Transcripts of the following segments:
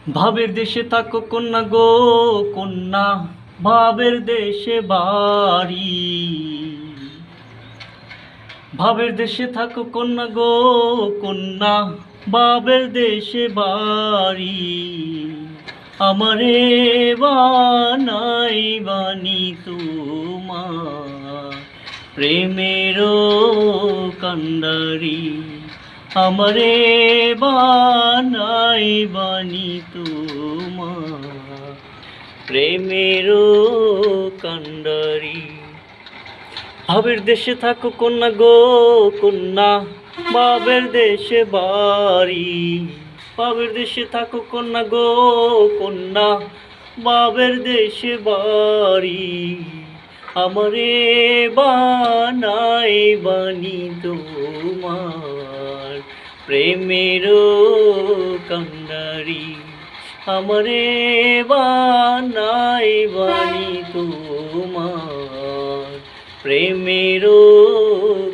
ভাবের দেশে থাকো কন্যা গো কন্যা, ভাবের দেশে বাড়ি। ভাবের দেশে থাকো কন্যা গো কন্যা, ভাবের দেশে বাড়ি। আমারে বানাই বানি তোমার প্রেমেরও কান্ডারি। আমারে বানাই বানি তোমার প্রেমেরও কান্ডারি। ভাবের দেশে থাকো কন্যা গো কন্যা, ভাবের দেশে বাড়ি। ভাবের দেশে থাকো কন্যা গো কন্যা, ভাবের দেশে বাড়ি। আমারে বানাই বানি তোমার প্রেমেরও কান্ডারি। আমারে বানাই বানি তোমার প্রেমেরও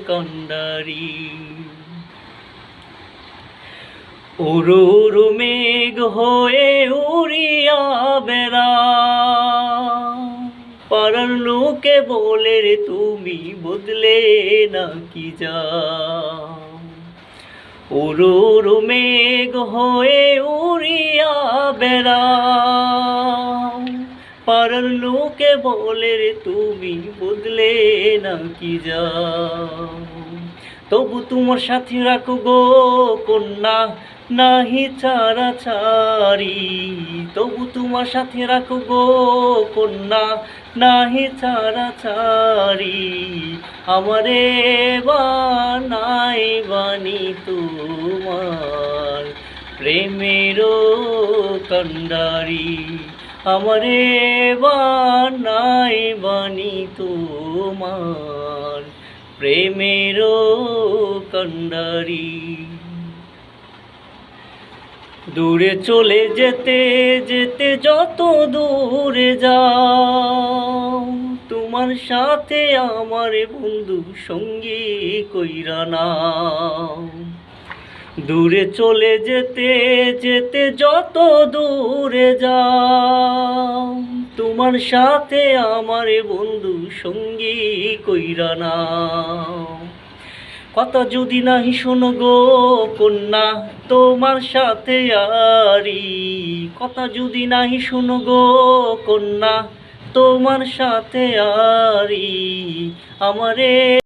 কান্ডারি। উরুর মেঘ হয়ে উড়িয়া বেড়াও, পাড়ার লোকে বলে রে তুমি বদলে নাকি যাও। উরুর মেঘ হয়ে উড়িয়া বেড়াও, পাড়ার লোকে বলে রে তুমি বদলে নাকি যাও। তবু তোমার সাথে রাখো গো কন্যা, নাহি ছাড়া ছাড়ি। তবু তোমার সাথে রাখো গো কন্যা, নাহি ছাড়া ছাড়ি। আমারে বানাই বানি তোমার প্রেমেরও কান্ডারি। আমারে বানাই বানি তোমার প্রেমেরও কান্ডারি। দূরে চলে যেতে যেতে যত দূরে যাও, তোমার সাথে আমার বন্ধু সঙ্গী কইরা নাও। দূরে চলে যেতে যেতে যত দূরে যাও, তোমার সাথে আমার বন্ধু সঙ্গী কইরা নাও। কথা যদি নাহি শোনো গো কন্যা, তোমার সাথে আরি। কথা যদি নাহি শোনো গো কন্যা, তোমার সাথে আরি। আমারে